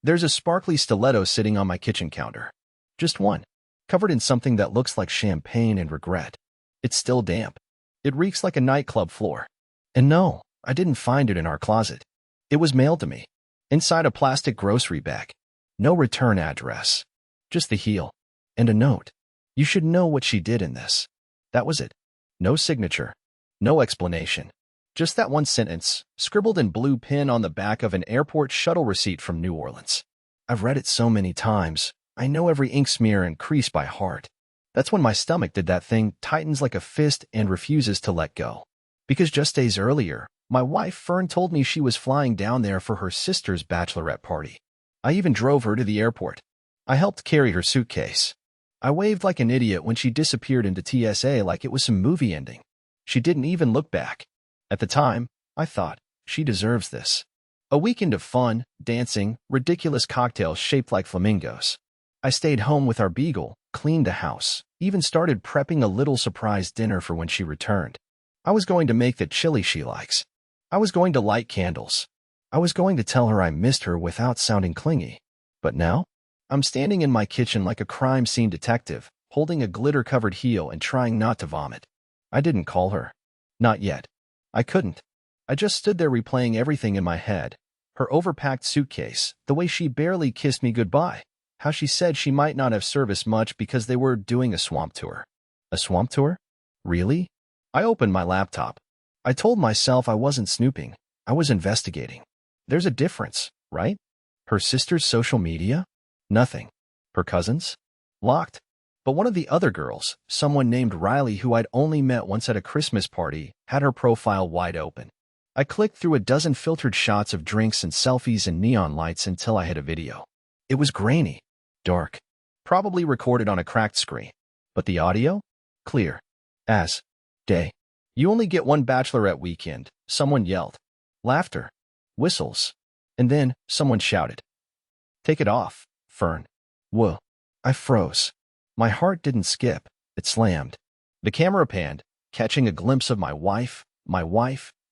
There's a sparkly stiletto sitting on my kitchen counter. Just one, covered in something that looks like champagne and regret. It's still damp. It reeks like a nightclub floor. And no, I didn't find it in our closet. It was mailed to me, inside a plastic grocery bag. No return address. Just the heel. And a note. You should know what she did in this. That was it. No signature. No explanation. Just that one sentence, scribbled in blue pen on the back of an airport shuttle receipt from New Orleans. I've read it so many times. I know every ink smear and crease by heart. That's when my stomach did that thing, tightens like a fist and refuses to let go. Because just days earlier, my wife Fern told me she was flying down there for her sister's bachelorette party. I even drove her to the airport. I helped carry her suitcase. I waved like an idiot when she disappeared into TSA like it was some movie ending. She didn't even look back. At the time, I thought, she deserves this. A weekend of fun, dancing, ridiculous cocktails shaped like flamingos. I stayed home with our beagle, cleaned the house, even started prepping a little surprise dinner for when she returned. I was going to make the chili she likes. I was going to light candles. I was going to tell her I missed her without sounding clingy. But now, I'm standing in my kitchen like a crime scene detective, holding a glitter-covered heel and trying not to vomit. I didn't call her. Not yet. I couldn't. I just stood there replaying everything in my head. Her overpacked suitcase, the way she barely kissed me goodbye, how she said she might not have serviced much because they were doing a swamp tour. A swamp tour? Really? I opened my laptop. I told myself I wasn't snooping. I was investigating. There's a difference, right? Her sister's social media? Nothing. Her cousins? Locked. But one of the other girls, someone named Riley who I'd only met once at a Christmas party, had her profile wide open. I clicked through a dozen filtered shots of drinks and selfies and neon lights until I hit a video. It was grainy, dark, probably recorded on a cracked screen. But the audio? Clear. As day. You only get one bachelorette weekend, someone yelled. Laughter. Whistles. And then someone shouted. Take it off, Fern. Whoa. I froze. My heart didn't skip, it slammed. The camera panned, catching a glimpse of my wife,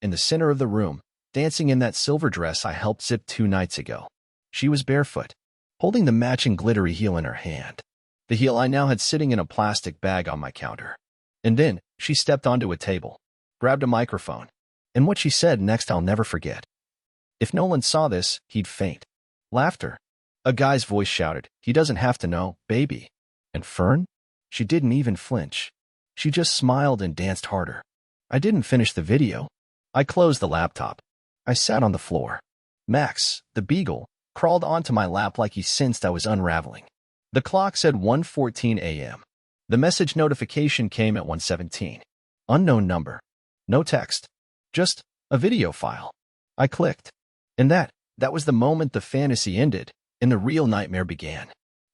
in the center of the room, dancing in that silver dress I helped zip 2 nights ago. She was barefoot, holding the matching glittery heel in her hand, the heel I now had sitting in a plastic bag on my counter. And then she stepped onto a table, grabbed a microphone, and what she said next I'll never forget. If Nolan saw this, he'd faint. Laughter. A guy's voice shouted, he doesn't have to know, baby. And Fern? She didn't even flinch. She just smiled and danced harder. I didn't finish the video. I closed the laptop. I sat on the floor. Max, the beagle, crawled onto my lap like he sensed I was unraveling. The clock said 1:14 a.m. The message notification came at 1:17. Unknown number. No text. Just a video file. I clicked. And that was the moment the fantasy ended and the real nightmare began.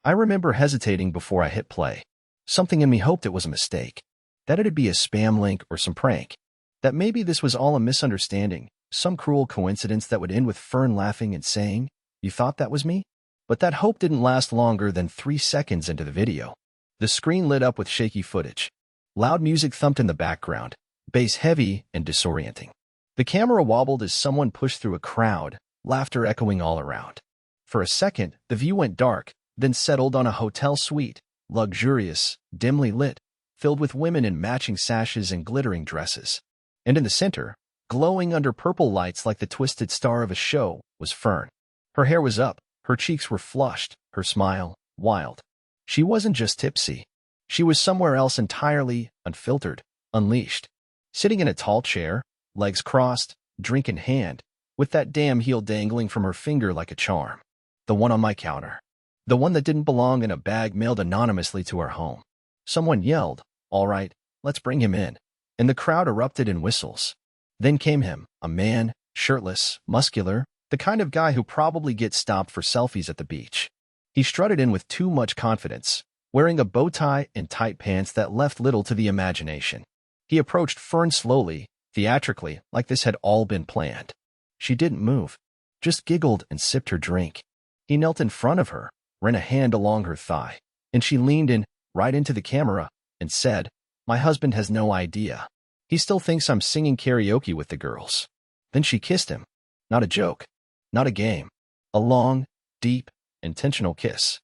I remember hesitating before I hit play. Something in me hoped it was a mistake, that it'd be a spam link or some prank, that maybe this was all a misunderstanding, some cruel coincidence that would end with Fern laughing and saying, "You thought that was me?" But that hope didn't last longer than 3 seconds into the video. The screen lit up with shaky footage. Loud music thumped in the background, bass heavy and disorienting. The camera wobbled as someone pushed through a crowd, laughter echoing all around. For a second, the view went dark, then settled on a hotel suite, luxurious, dimly lit, filled with women in matching sashes and glittering dresses. And in the center, glowing under purple lights like the twisted star of a show, was Fern. Her hair was up, her cheeks were flushed, her smile, wild. She wasn't just tipsy. She was somewhere else entirely, unfiltered, unleashed. Sitting in a tall chair, legs crossed, drink in hand, with that damn heel dangling from her finger like a charm. The one on my counter. The one that didn't belong in a bag mailed anonymously to our home. Someone yelled, "All right, let's bring him in." And the crowd erupted in whistles. Then came him, a man, shirtless, muscular, the kind of guy who probably gets stopped for selfies at the beach. He strutted in with too much confidence, wearing a bow tie and tight pants that left little to the imagination. He approached Fern slowly, theatrically, like this had all been planned. She didn't move, just giggled and sipped her drink. He knelt in front of her, ran a hand along her thigh, and she leaned in, right into the camera, and said, "My husband has no idea. He still thinks I'm singing karaoke with the girls." Then she kissed him. Not a joke. Not a game. A long, deep, intentional kiss.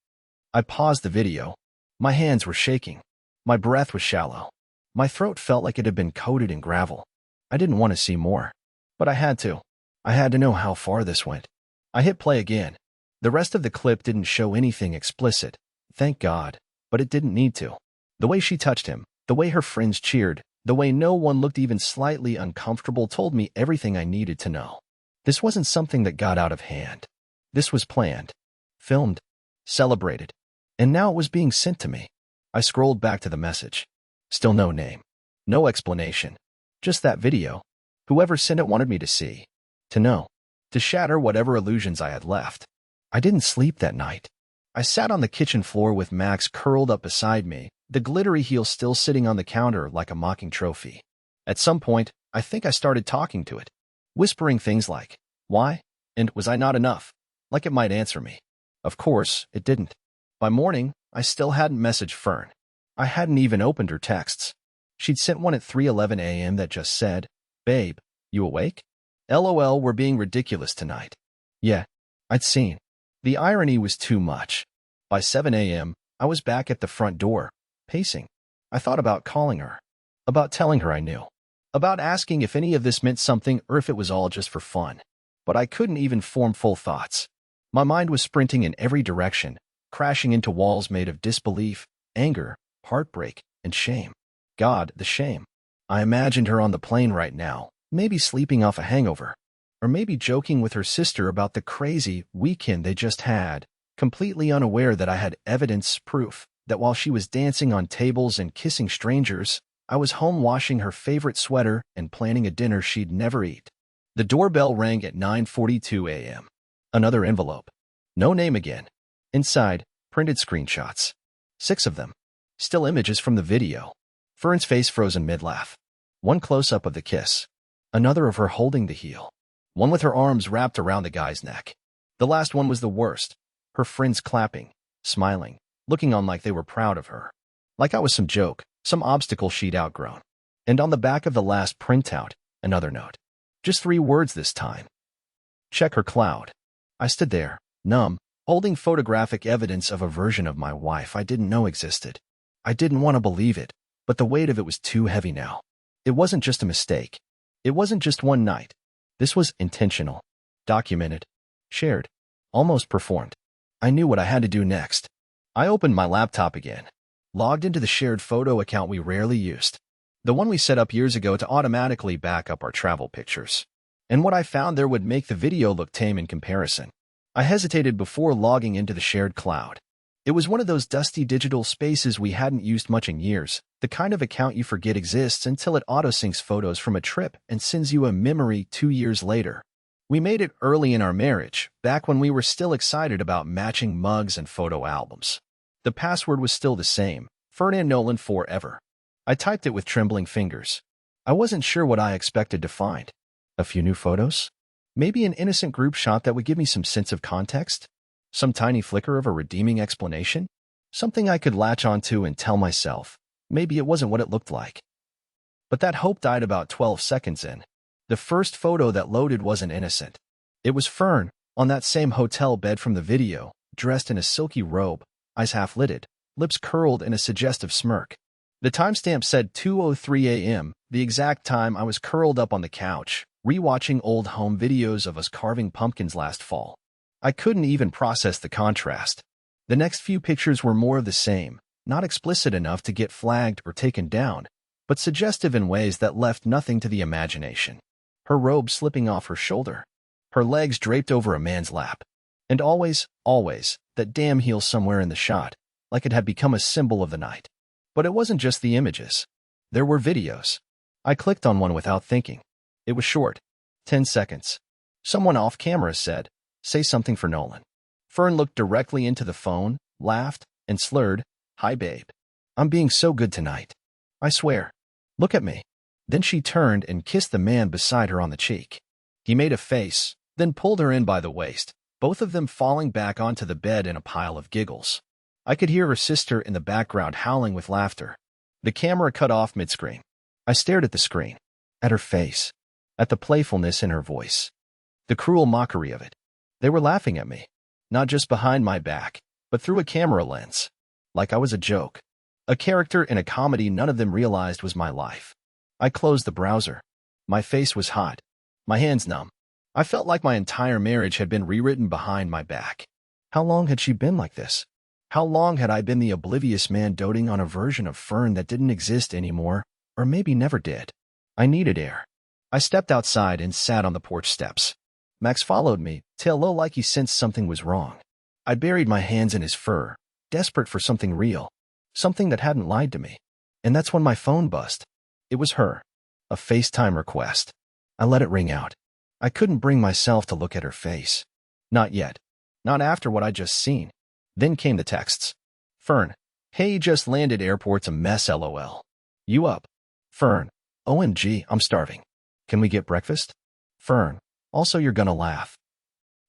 I paused the video. My hands were shaking. My breath was shallow. My throat felt like it had been coated in gravel. I didn't want to see more, but I had to. I had to know how far this went. I hit play again. The rest of the clip didn't show anything explicit, thank God, but it didn't need to. The way she touched him, the way her friends cheered, the way no one looked even slightly uncomfortable told me everything I needed to know. This wasn't something that got out of hand. This was planned, filmed, celebrated, and now it was being sent to me. I scrolled back to the message. Still no name. No explanation. Just that video. Whoever sent it wanted me to see. To know. To shatter whatever illusions I had left. I didn't sleep that night. I sat on the kitchen floor with Max curled up beside me, the glittery heel still sitting on the counter like a mocking trophy. At some point, I think I started talking to it, whispering things like, "Why?" and "Was I not enough?" like it might answer me. Of course, it didn't. By morning, I still hadn't messaged Fern. I hadn't even opened her texts. She'd sent one at 3:11 a.m. that just said, "Babe, you awake? LOL, we're being ridiculous tonight." Yeah, I'd seen. The irony was too much. By 7 a.m., I was back at the front door, pacing. I thought about calling her, about telling her I knew, about asking if any of this meant something or if it was all just for fun. But I couldn't even form full thoughts. My mind was sprinting in every direction, crashing into walls made of disbelief, anger, heartbreak, and shame. God, the shame. I imagined her on the plane right now, maybe sleeping off a hangover, or maybe joking with her sister about the crazy weekend they just had, completely unaware that I had evidence, proof, that while she was dancing on tables and kissing strangers, I was home washing her favorite sweater and planning a dinner she'd never eat. The doorbell rang at 9:42 a.m. Another envelope. No name again. Inside, printed screenshots. 6 of them. Still images from the video. Fern's face frozen mid-laugh. One close-up of the kiss. Another of her holding the heel. One with her arms wrapped around the guy's neck. The last one was the worst. Her friends clapping, smiling, looking on like they were proud of her. Like I was some joke, some obstacle she'd outgrown. And on the back of the last printout, another note. Just 3 words this time. Check her cloud. I stood there, numb, holding photographic evidence of a version of my wife I didn't know existed. I didn't want to believe it, but the weight of it was too heavy now. It wasn't just a mistake. It wasn't just one night. This was intentional, documented, shared, almost performed. I knew what I had to do next. I opened my laptop again, logged into the shared photo account we rarely used, the one we set up years ago to automatically back up our travel pictures. And what I found there would make the video look tame in comparison. I hesitated before logging into the shared cloud. It was one of those dusty digital spaces we hadn't used much in years, the kind of account you forget exists until it auto-syncs photos from a trip and sends you a memory 2 years later. We made it early in our marriage, back when we were still excited about matching mugs and photo albums. The password was still the same, Fern Nolan forever. I typed it with trembling fingers. I wasn't sure what I expected to find. A few new photos? Maybe an innocent group shot that would give me some sense of context? Some tiny flicker of a redeeming explanation? Something I could latch onto and tell myself, maybe it wasn't what it looked like. But that hope died about 12 seconds in. The first photo that loaded wasn't innocent. It was Fern, on that same hotel bed from the video, dressed in a silky robe, eyes half-lidded, lips curled in a suggestive smirk. The timestamp said 2:03 a.m., the exact time I was curled up on the couch, rewatching old home videos of us carving pumpkins last fall. I couldn't even process the contrast. The next few pictures were more of the same, not explicit enough to get flagged or taken down, but suggestive in ways that left nothing to the imagination. Her robe slipping off her shoulder, her legs draped over a man's lap, and always, that damn heel somewhere in the shot, like it had become a symbol of the night. But it wasn't just the images. There were videos. I clicked on one without thinking. It was short, 10 seconds. Someone off camera said, "Say something for Nolan." Fern looked directly into the phone, laughed, and slurred, "Hi, babe. I'm being so good tonight. I swear. Look at me." Then she turned and kissed the man beside her on the cheek. He made a face, then pulled her in by the waist, both of them falling back onto the bed in a pile of giggles. I could hear her sister in the background howling with laughter. The camera cut off mid-screen. I stared at the screen, at her face, at the playfulness in her voice, the cruel mockery of it. They were laughing at me. Not just behind my back, but through a camera lens. Like I was a joke. A character in a comedy none of them realized was my life. I closed the browser. My face was hot. My hands numb. I felt like my entire marriage had been rewritten behind my back. How long had she been like this? How long had I been the oblivious man doting on a version of Fern that didn't exist anymore, or maybe never did? I needed air. I stepped outside and sat on the porch steps. Max followed me, tail low like he sensed something was wrong. I buried my hands in his fur, desperate for something real, something that hadn't lied to me. And that's when my phone buzzed. It was her. A FaceTime request. I let it ring out. I couldn't bring myself to look at her face. Not yet. Not after what I'd just seen. Then came the texts. Fern. Hey, just landed, airport's a mess, lol. You up? Fern. OMG, I'm starving. Can we get breakfast? Fern. Also, you're gonna laugh.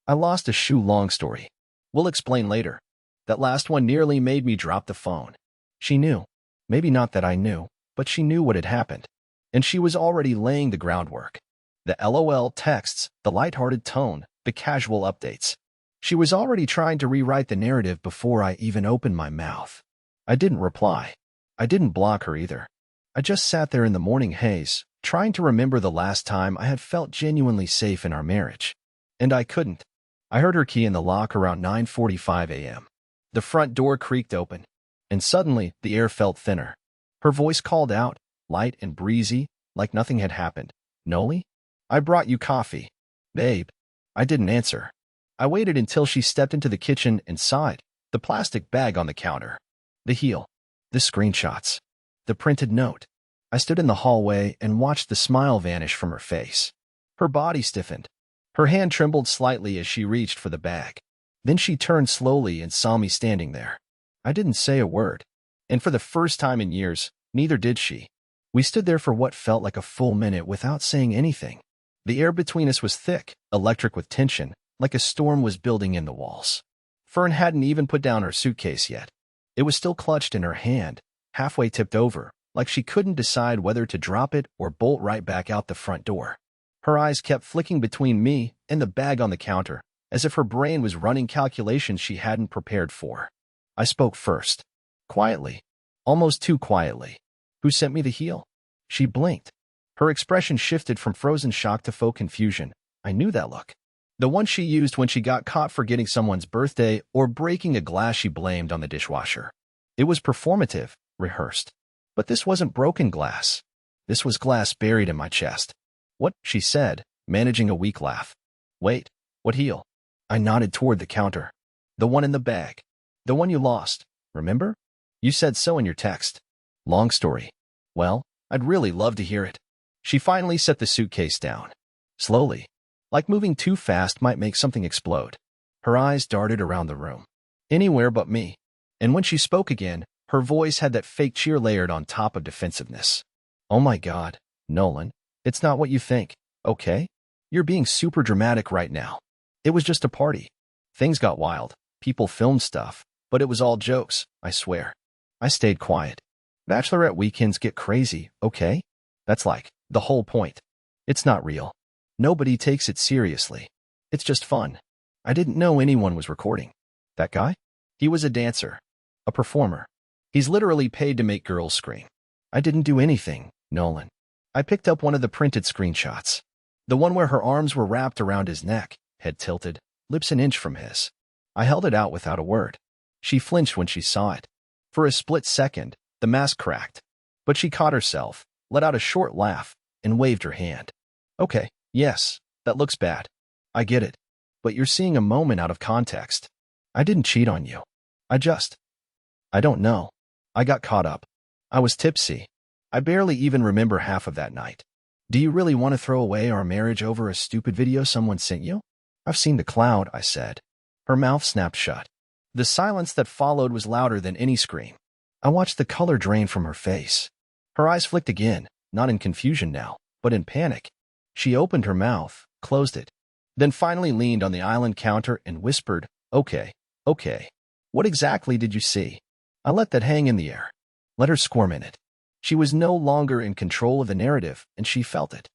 I lost a shoe, long story. We'll explain later. That last one nearly made me drop the phone. She knew. Maybe not that I knew, but she knew what had happened. And she was already laying the groundwork. The LOL texts, the lighthearted tone, the casual updates. She was already trying to rewrite the narrative before I even opened my mouth. I didn't reply. I didn't block her either. I just sat there in the morning haze, trying to remember the last time I had felt genuinely safe in our marriage. And I couldn't. I heard her key in the lock around 9:45 a.m. The front door creaked open, and suddenly the air felt thinner. Her voice called out, light and breezy, like nothing had happened. Nolan? I brought you coffee. Babe. I didn't answer. I waited until she stepped into the kitchen and saw it, the plastic bag on the counter. The heel. The screenshots. The printed note. I stood in the hallway and watched the smile vanish from her face. Her body stiffened. Her hand trembled slightly as she reached for the bag. Then she turned slowly and saw me standing there. I didn't say a word. And for the first time in years, neither did she. We stood there for what felt like a full minute without saying anything. The air between us was thick, electric with tension, like a storm was building in the walls. Fern hadn't even put down her suitcase yet. It was still clutched in her hand, halfway tipped over, like she couldn't decide whether to drop it or bolt right back out the front door. Her eyes kept flicking between me and the bag on the counter, as if her brain was running calculations she hadn't prepared for. I spoke first. Quietly. Almost too quietly. Who sent me the heel? She blinked. Her expression shifted from frozen shock to faux confusion. I knew that look. The one she used when she got caught forgetting someone's birthday or breaking a glass she blamed on the dishwasher. It was performative, rehearsed. But this wasn't broken glass. This was glass buried in my chest. What? She said, managing a weak laugh. Wait, what heel? I nodded toward the counter. The one in the bag. The one you lost, remember? You said so in your text. Long story. Well, I'd really love to hear it. She finally set the suitcase down. Slowly. Like moving too fast might make something explode. Her eyes darted around the room. Anywhere but me. And when she spoke again, her voice had that fake cheer layered on top of defensiveness. Oh my God, Nolan. It's not what you think, okay? You're being super dramatic right now. It was just a party. Things got wild. People filmed stuff. But it was all jokes, I swear. I stayed quiet. Bachelorette weekends get crazy, okay? That's like the whole point. It's not real. Nobody takes it seriously. It's just fun. I didn't know anyone was recording. That guy? He was a dancer. A performer. He's literally paid to make girls scream. I didn't do anything, Nolan. I picked up one of the printed screenshots. The one where her arms were wrapped around his neck, head tilted, lips an inch from his. I held it out without a word. She flinched when she saw it. For a split second, the mask cracked. But she caught herself, let out a short laugh, and waved her hand. Okay, yes, that looks bad. I get it. But you're seeing a moment out of context. I didn't cheat on you. I don't know. I got caught up. I was tipsy. I barely even remember half of that night. Do you really want to throw away our marriage over a stupid video someone sent you? I've seen the cloud, I said. Her mouth snapped shut. The silence that followed was louder than any scream. I watched the color drain from her face. Her eyes flicked again, not in confusion now, but in panic. She opened her mouth, closed it, then finally leaned on the island counter and whispered, okay. What exactly did you see? I let that hang in the air. Let her squirm in it. She was no longer in control of the narrative, and she felt it.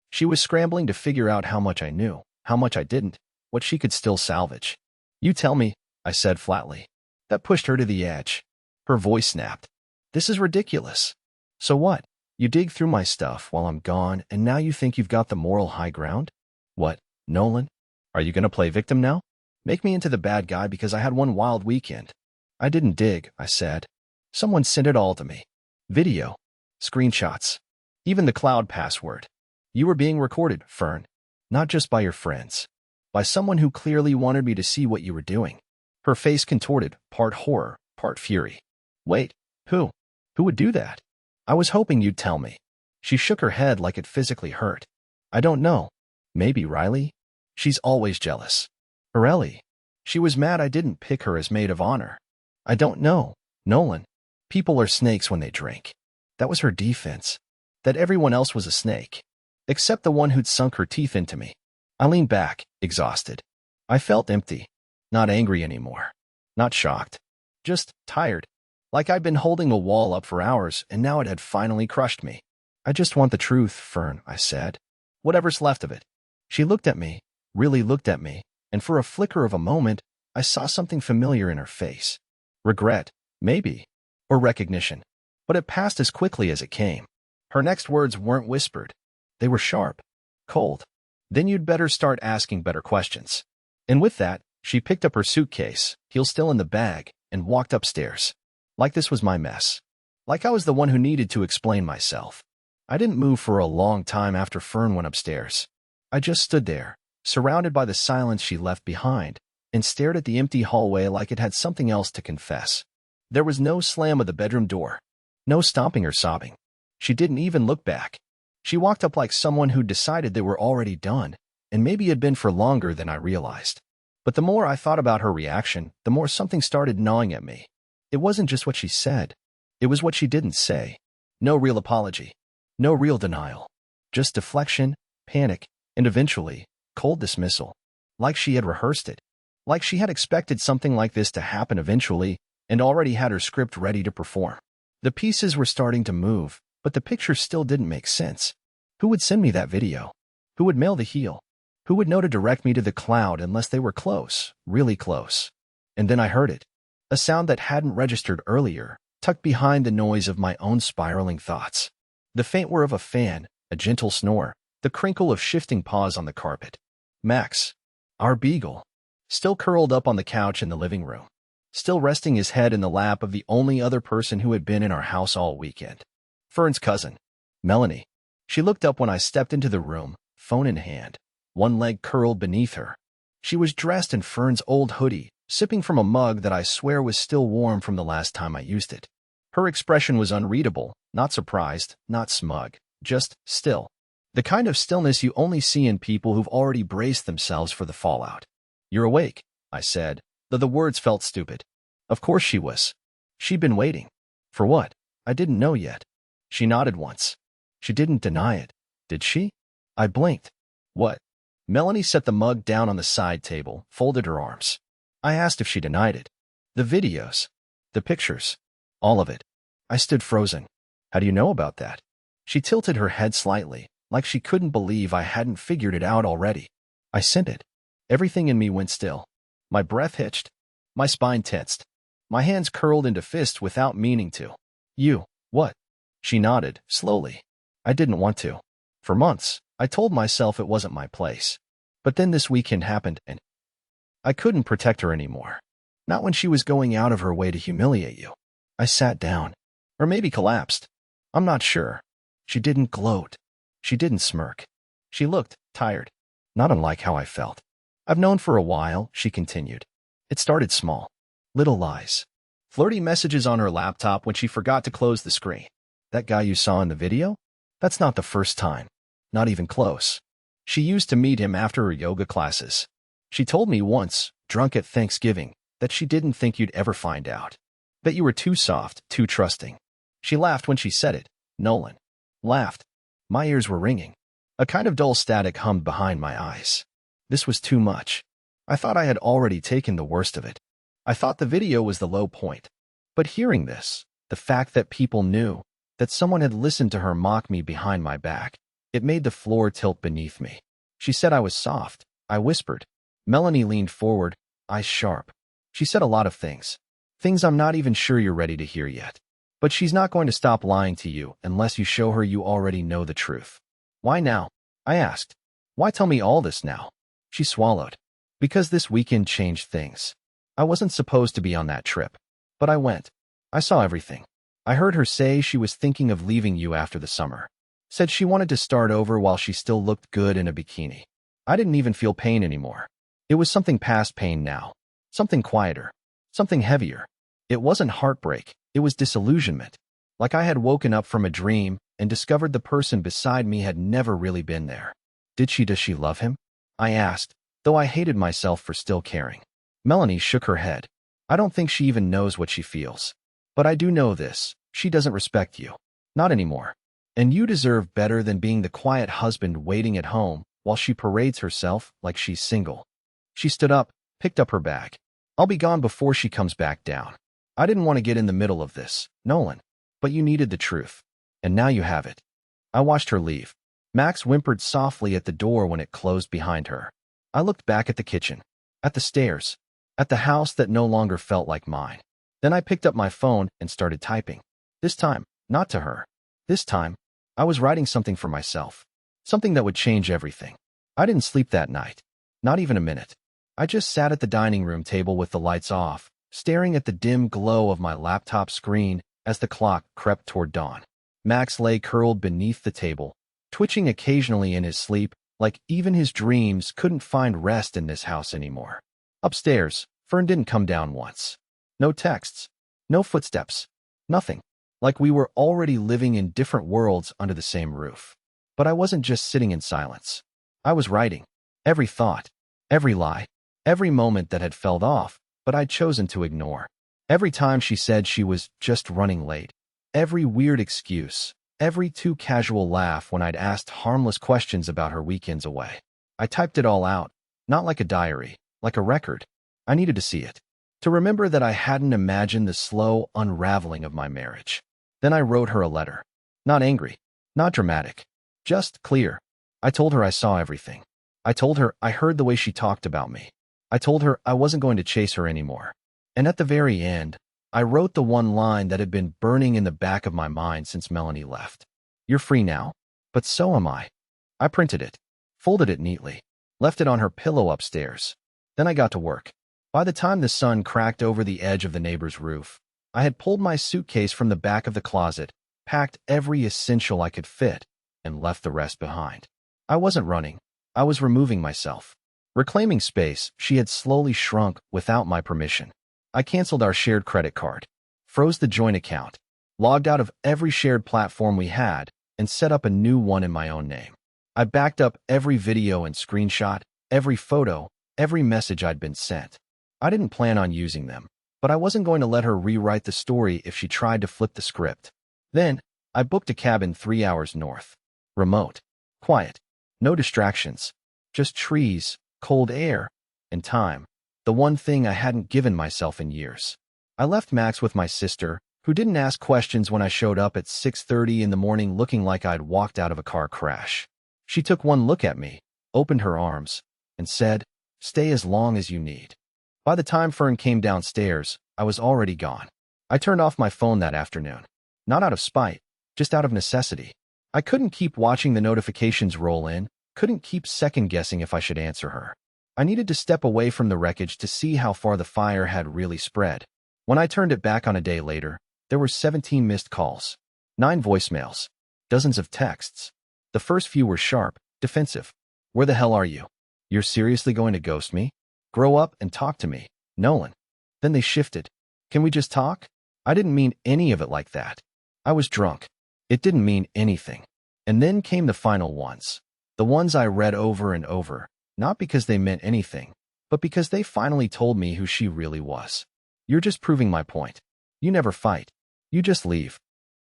She was scrambling to figure out how much I knew, how much I didn't, what she could still salvage. You tell me, I said flatly. That pushed her to the edge. Her voice snapped. This is ridiculous. So what? You dig through my stuff while I'm gone, and now you think you've got the moral high ground? What, Nolan? Are you gonna play victim now? Make me into the bad guy because I had one wild weekend. I didn't dig, I said. Someone sent it all to me. Video. Screenshots. Even the cloud password. You were being recorded, Fern. Not just by your friends. By someone who clearly wanted me to see what you were doing. Her face contorted, part horror, part fury. Wait, who? Who would do that? I was hoping you'd tell me. She shook her head like it physically hurt. I don't know. Maybe Riley? She's always jealous. Or Ellie. She was mad I didn't pick her as maid of honor. I don't know, Nolan. People are snakes when they drink. That was her defense. That everyone else was a snake. Except the one who'd sunk her teeth into me. I leaned back, exhausted. I felt empty. Not angry anymore. Not shocked. Just tired. Like I'd been holding a wall up for hours and now it had finally crushed me. I just want the truth, Fern, I said. Whatever's left of it. She looked at me, really looked at me, and for a flicker of a moment, I saw something familiar in her face. Regret, maybe, or recognition. But it passed as quickly as it came. Her next words weren't whispered. They were sharp, cold. Then you'd better start asking better questions. And with that, she picked up her suitcase, heel still in the bag, and walked upstairs. Like this was my mess. Like I was the one who needed to explain myself. I didn't move for a long time after Fern went upstairs. I just stood there, surrounded by the silence she left behind, and stared at the empty hallway like it had something else to confess. There was no slam of the bedroom door. No stomping or sobbing. She didn't even look back. She walked up like someone who'd decided they were already done, and maybe had been for longer than I realized. But the more I thought about her reaction, the more something started gnawing at me. It wasn't just what she said. It was what she didn't say. No real apology. No real denial. Just deflection, panic, and eventually, cold dismissal. Like she had rehearsed it. Like she had expected something like this to happen eventually, and already had her script ready to perform. The pieces were starting to move, but the picture still didn't make sense. Who would send me that video? Who would mail the heel? Who would know to direct me to the cloud unless they were close, really close? And then I heard it. A sound that hadn't registered earlier, tucked behind the noise of my own spiraling thoughts. The faint whir of a fan, a gentle snore, the crinkle of shifting paws on the carpet. Max, our beagle, still curled up on the couch in the living room, still resting his head in the lap of the only other person who had been in our house all weekend. Fern's cousin, Melanie. She looked up when I stepped into the room, phone in hand, one leg curled beneath her. She was dressed in Fern's old hoodie, sipping from a mug that I swear was still warm from the last time I used it. Her expression was unreadable, not surprised, not smug, just still. The kind of stillness you only see in people who've already braced themselves for the fallout. You're awake, I said, though the words felt stupid. Of course she was. She'd been waiting. For what? I didn't know yet. She nodded once. She didn't deny it, did she? I blinked. What? Melanie set the mug down on the side table, folded her arms. I asked if she denied it. The videos. The pictures. All of it. I stood frozen. How do you know about that? She tilted her head slightly, like she couldn't believe I hadn't figured it out already. I sent it. Everything in me went still. My breath hitched. My spine tensed. My hands curled into fists without meaning to. You, what? She nodded, slowly. I didn't want to. For months, I told myself it wasn't my place. But then this weekend happened, and I couldn't protect her anymore. Not when she was going out of her way to humiliate you. I sat down. Or maybe collapsed. I'm not sure. She didn't gloat. She didn't smirk. She looked tired. Not unlike how I felt. I've known for a while, she continued. It started small. Little lies. Flirty messages on her laptop when she forgot to close the screen. That guy you saw in the video? That's not the first time. Not even close. She used to meet him after her yoga classes. She told me once, drunk at Thanksgiving, that she didn't think you'd ever find out. That you were too soft, too trusting. She laughed when she said it. Nolan. Laughed. My ears were ringing. A kind of dull static hummed behind my eyes. This was too much. I thought I had already taken the worst of it. I thought the video was the low point. But hearing this, the fact that people knew, that someone had listened to her mock me behind my back, it made the floor tilt beneath me. She said I was soft. I whispered. Melanie leaned forward, eyes sharp. She said a lot of things. Things I'm not even sure you're ready to hear yet. But she's not going to stop lying to you unless you show her you already know the truth. Why now? I asked. Why tell me all this now? She swallowed. Because this weekend changed things. I wasn't supposed to be on that trip. But I went. I saw everything. I heard her say she was thinking of leaving you after the summer. Said she wanted to start over while she still looked good in a bikini. I didn't even feel pain anymore. It was something past pain now. Something quieter. Something heavier. It wasn't heartbreak. It was disillusionment. Like I had woken up from a dream and discovered the person beside me had never really been there. Does she love him? I asked, though I hated myself for still caring. Melanie shook her head. I don't think she even knows what she feels. But I do know this. She doesn't respect you. Not anymore. And you deserve better than being the quiet husband waiting at home while she parades herself like she's single. She stood up, picked up her bag. I'll be gone before she comes back down. I didn't want to get in the middle of this, Nolan. But you needed the truth. And now you have it. I watched her leave. Max whimpered softly at the door when it closed behind her. I looked back at the kitchen, at the stairs, at the house that no longer felt like mine. Then I picked up my phone and started typing. This time, not to her. This time, I was writing something for myself. Something that would change everything. I didn't sleep that night. Not even a minute. I just sat at the dining room table with the lights off, staring at the dim glow of my laptop screen as the clock crept toward dawn. Max lay curled beneath the table, twitching occasionally in his sleep, like even his dreams couldn't find rest in this house anymore. Upstairs, Fern didn't come down once. No texts. No footsteps. Nothing. Like we were already living in different worlds under the same roof. But I wasn't just sitting in silence. I was writing. Every thought. Every lie. Every moment that had felt off, but I'd chosen to ignore. Every time she said she was just running late. Every weird excuse. Every too casual laugh when I'd asked harmless questions about her weekends away. I typed it all out, not like a diary, like a record. I needed to see it. To remember that I hadn't imagined the slow unraveling of my marriage. Then I wrote her a letter. Not angry. Not dramatic. Just clear. I told her I saw everything. I told her I heard the way she talked about me. I told her I wasn't going to chase her anymore. And at the very end, I wrote the one line that had been burning in the back of my mind since Melanie left. You're free now, but so am I. I printed it, folded it neatly, left it on her pillow upstairs. Then I got to work. By the time the sun cracked over the edge of the neighbor's roof, I had pulled my suitcase from the back of the closet, packed every essential I could fit, and left the rest behind. I wasn't running. I was removing myself. Reclaiming space, she had slowly shrunk without my permission. I canceled our shared credit card, froze the joint account, logged out of every shared platform we had, and set up a new one in my own name. I backed up every video and screenshot, every photo, every message I'd been sent. I didn't plan on using them, but I wasn't going to let her rewrite the story if she tried to flip the script. Then, I booked a cabin 3 hours north. Remote. Quiet. No distractions. Just trees, cold air, and time. The one thing I hadn't given myself in years. I left Max with my sister, who didn't ask questions when I showed up at 6:30 in the morning looking like I'd walked out of a car crash. She took one look at me, opened her arms, and said, "Stay as long as you need." By the time Fern came downstairs, I was already gone. I turned off my phone that afternoon. Not out of spite, just out of necessity. I couldn't keep watching the notifications roll in, couldn't keep second-guessing if I should answer her. I needed to step away from the wreckage to see how far the fire had really spread. When I turned it back on a day later, there were 17 missed calls, 9 voicemails, dozens of texts. The first few were sharp, defensive. Where the hell are you? You're seriously going to ghost me? Grow up and talk to me, Nolan. Then they shifted. Can we just talk? I didn't mean any of it like that. I was drunk. It didn't mean anything. And then came the final ones. The ones I read over and over, not because they meant anything, but because they finally told me who she really was. You're just proving my point. You never fight. You just leave.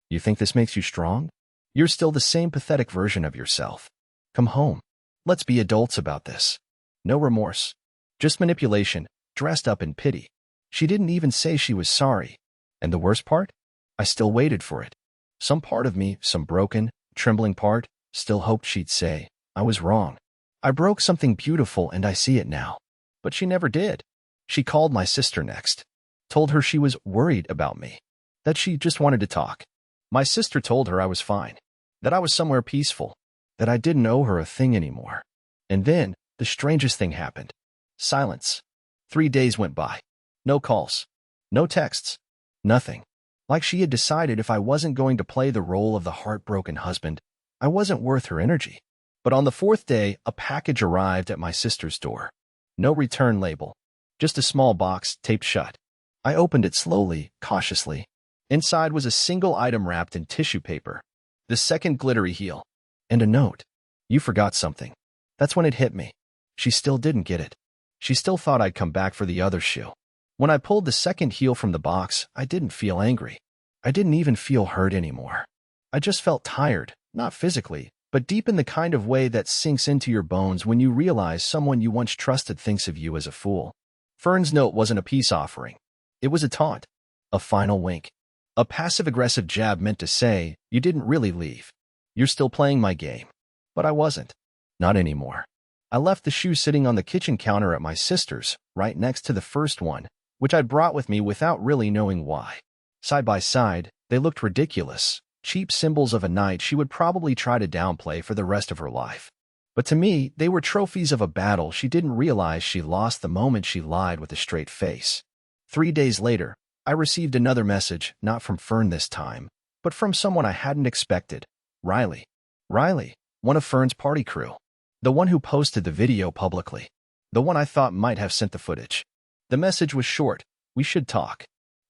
You think this makes you strong? You're still the same pathetic version of yourself. Come home. Let's be adults about this. No remorse. Just manipulation, dressed up in pity. She didn't even say she was sorry. And the worst part? I still waited for it. Some part of me, some broken, trembling part, still hoped she'd say, I was wrong. I broke something beautiful and I see it now. But she never did. She called my sister next, told her she was worried about me, that she just wanted to talk. My sister told her I was fine, that I was somewhere peaceful, that I didn't owe her a thing anymore. And then, the strangest thing happened. Silence. 3 days went by. No calls. No texts. Nothing. Like she had decided if I wasn't going to play the role of the heartbroken husband, I wasn't worth her energy. But on the 4th day, a package arrived at my sister's door. No return label. Just a small box taped shut. I opened it slowly, cautiously. Inside was a single item wrapped in tissue paper. The second glittery heel. And a note. You forgot something. That's when it hit me. She still didn't get it. She still thought I'd come back for the other shoe. When I pulled the second heel from the box, I didn't feel angry. I didn't even feel hurt anymore. I just felt tired, not physically, but deep in the kind of way that sinks into your bones when you realize someone you once trusted thinks of you as a fool. Fern's note wasn't a peace offering. It was a taunt. A final wink. A passive-aggressive jab meant to say, you didn't really leave. You're still playing my game. But I wasn't. Not anymore. I left the shoe sitting on the kitchen counter at my sister's, right next to the first one, which I'd brought with me without really knowing why. Side by side, they looked ridiculous, cheap symbols of a night she would probably try to downplay for the rest of her life. But to me, they were trophies of a battle she didn't realize she lost the moment she lied with a straight face. 3 days later, I received another message, not from Fern this time, but from someone I hadn't expected. Riley. Riley, one of Fern's party crew. The one who posted the video publicly. The one I thought might have sent the footage. The message was short. We should talk.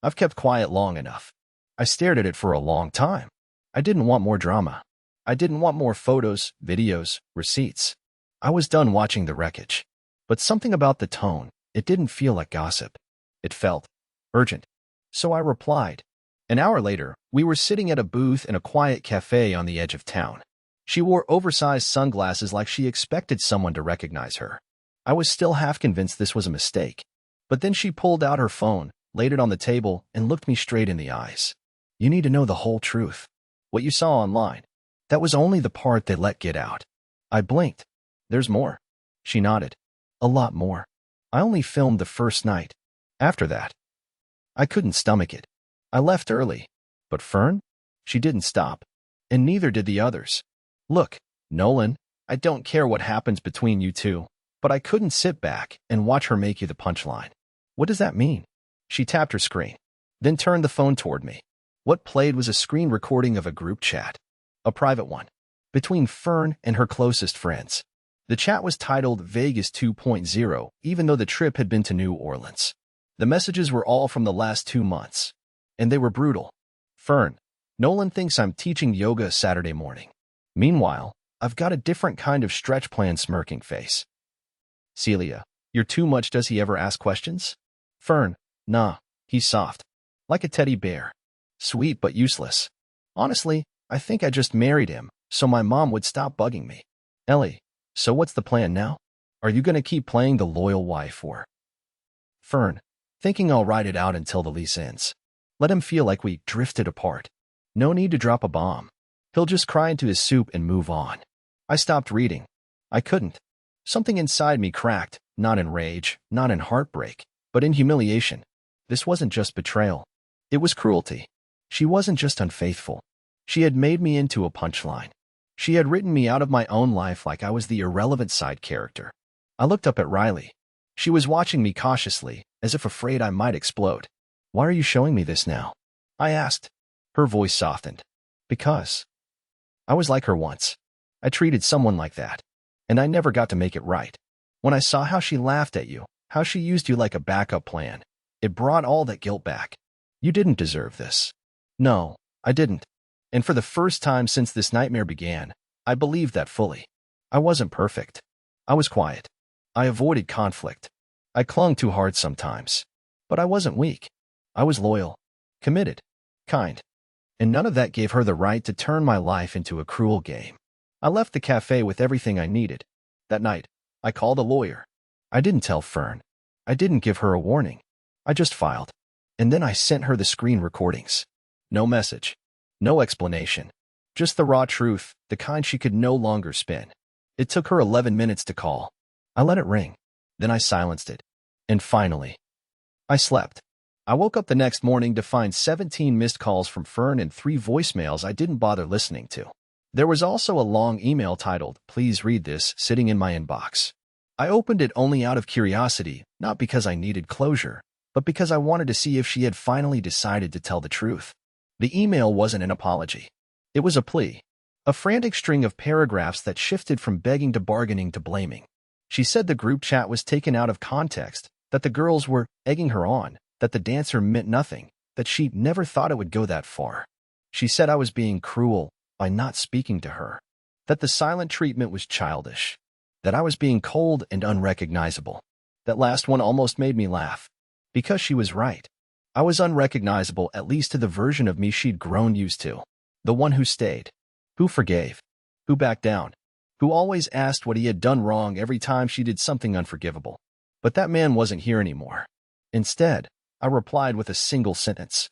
I've kept quiet long enough. I stared at it for a long time. I didn't want more drama. I didn't want more photos, videos, receipts. I was done watching the wreckage. But something about the tone, it didn't feel like gossip. It felt urgent. So I replied. An hour later, we were sitting at a booth in a quiet cafe on the edge of town. She wore oversized sunglasses like she expected someone to recognize her. I was still half convinced this was a mistake. But then she pulled out her phone, laid it on the table, and looked me straight in the eyes. You need to know the whole truth. What you saw online. That was only the part they let get out. I blinked. There's more. She nodded. A lot more. I only filmed the first night. After that, I couldn't stomach it. I left early. But Fern? She didn't stop. And neither did the others. Look, Nolan, I don't care what happens between you two, but I couldn't sit back and watch her make you the punchline. What does that mean? She tapped her screen, then turned the phone toward me. What played was a screen recording of a group chat. A private one. Between Fern and her closest friends. The chat was titled Vegas 2.0, even though the trip had been to New Orleans. The messages were all from the last 2 months. And they were brutal. Fern, Nolan thinks I'm teaching yoga Saturday morning. Meanwhile, I've got a different kind of stretch plan smirking face. Celia, you're too much. Does he ever ask questions? Fern, nah, he's soft. Like a teddy bear. Sweet but useless. Honestly, I think I just married him, so my mom would stop bugging me. Ellie, so what's the plan now? Are you gonna keep playing the loyal wife or? Fern, thinking I'll ride it out until the lease ends. Let him feel like we drifted apart. No need to drop a bomb. He'll just cry into his soup and move on. I stopped reading. I couldn't. Something inside me cracked, not in rage, not in heartbreak, but in humiliation. This wasn't just betrayal. It was cruelty. She wasn't just unfaithful. She had made me into a punchline. She had written me out of my own life like I was the irrelevant side character. I looked up at Riley. She was watching me cautiously, as if afraid I might explode. Why are you showing me this now? I asked. Her voice softened. Because I was like her once. I treated someone like that. And I never got to make it right. When I saw how she laughed at you, how she used you like a backup plan, it brought all that guilt back. You didn't deserve this. No, I didn't. And for the first time since this nightmare began, I believed that fully. I wasn't perfect. I was quiet. I avoided conflict. I clung too hard sometimes. But I wasn't weak. I was loyal, committed, kind. And none of that gave her the right to turn my life into a cruel game. I left the cafe with everything I needed. That night, I called a lawyer. I didn't tell Fern. I didn't give her a warning. I just filed. And then I sent her the screen recordings. No message. No explanation. Just the raw truth, the kind she could no longer spin. It took her 11 minutes to call. I let it ring. Then I silenced it. And finally, I slept. I woke up the next morning to find 17 missed calls from Fern and 3 voicemails I didn't bother listening to. There was also a long email titled, "Please read this," sitting in my inbox. I opened it only out of curiosity, not because I needed closure, but because I wanted to see if she had finally decided to tell the truth. The email wasn't an apology. It was a plea. A frantic string of paragraphs that shifted from begging to bargaining to blaming. She said the group chat was taken out of context, that the girls were egging her on, that the dancer meant nothing, that she never thought it would go that far. She said I was being cruel by not speaking to her, that the silent treatment was childish, that I was being cold and unrecognizable. That last one almost made me laugh, because she was right. I was unrecognizable, at least to the version of me she'd grown used to. The one who stayed, who forgave, who backed down, who always asked what he had done wrong every time she did something unforgivable. But that man wasn't here anymore. Instead, I replied with a single sentence.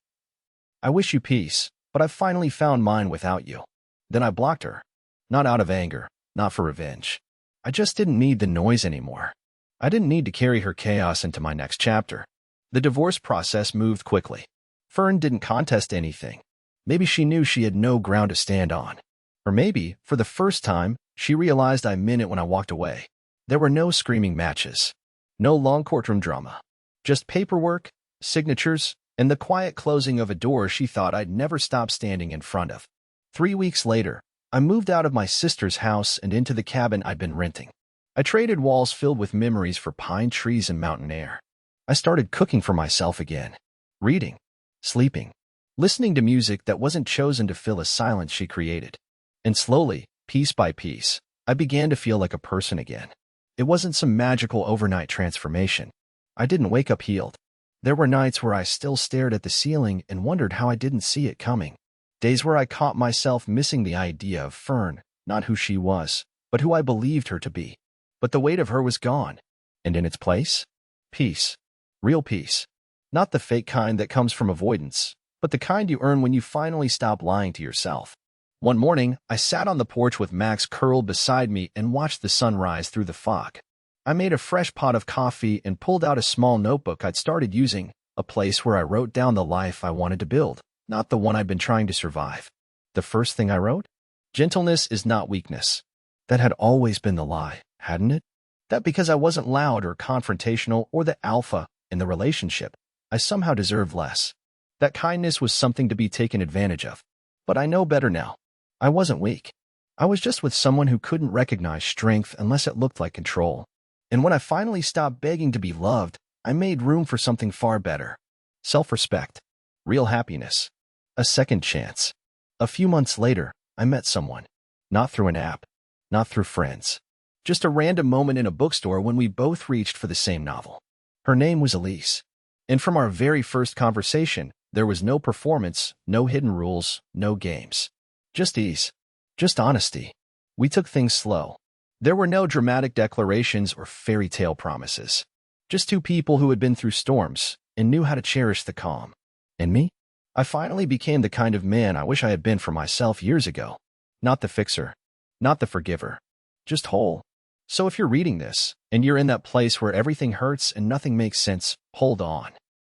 "I wish you peace, but I've finally found mine without you." Then I blocked her. Not out of anger, not for revenge. I just didn't need the noise anymore. I didn't need to carry her chaos into my next chapter. The divorce process moved quickly. Fern didn't contest anything. Maybe she knew she had no ground to stand on. Or maybe, for the first time, she realized I meant it when I walked away. There were no screaming matches. No long courtroom drama. Just paperwork, signatures, and the quiet closing of a door she thought I'd never stop standing in front of. 3 weeks later, I moved out of my sister's house and into the cabin I'd been renting. I traded walls filled with memories for pine trees and mountain air. I started cooking for myself again, reading, sleeping, listening to music that wasn't chosen to fill a silence she created. And slowly, piece by piece, I began to feel like a person again. It wasn't some magical overnight transformation. I didn't wake up healed. There were nights where I still stared at the ceiling and wondered how I didn't see it coming. Days where I caught myself missing the idea of Fern, not who she was, but who I believed her to be. But the weight of her was gone. And in its place, peace. Real peace. Not the fake kind that comes from avoidance, but the kind you earn when you finally stop lying to yourself. One morning, I sat on the porch with Max curled beside me and watched the sun rise through the fog. I made a fresh pot of coffee and pulled out a small notebook I'd started using, a place where I wrote down the life I wanted to build, not the one I'd been trying to survive. The first thing I wrote? Gentleness is not weakness. That had always been the lie, hadn't it? That because I wasn't loud or confrontational or the alpha in the relationship, I somehow deserved less. That kindness was something to be taken advantage of. But I know better now. I wasn't weak. I was just with someone who couldn't recognize strength unless it looked like control. And when I finally stopped begging to be loved, I made room for something far better. Self-respect. Real happiness. A second chance. A few months later, I met someone. Not through an app. Not through friends. Just a random moment in a bookstore when we both reached for the same novel. Her name was Elise. And from our very first conversation, there was no performance, no hidden rules, no games. Just ease. Just honesty. We took things slow. There were no dramatic declarations or fairy tale promises. Just two people who had been through storms and knew how to cherish the calm. And me? I finally became the kind of man I wish I had been for myself years ago. Not the fixer. Not the forgiver. Just whole. So if you're reading this, and you're in that place where everything hurts and nothing makes sense, hold on.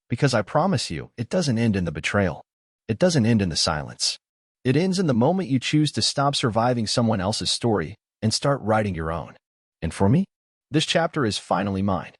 Because I promise you, it doesn't end in the betrayal. It doesn't end in the silence. It ends in the moment you choose to stop surviving someone else's story and start writing your own. And for me, this chapter is finally mine.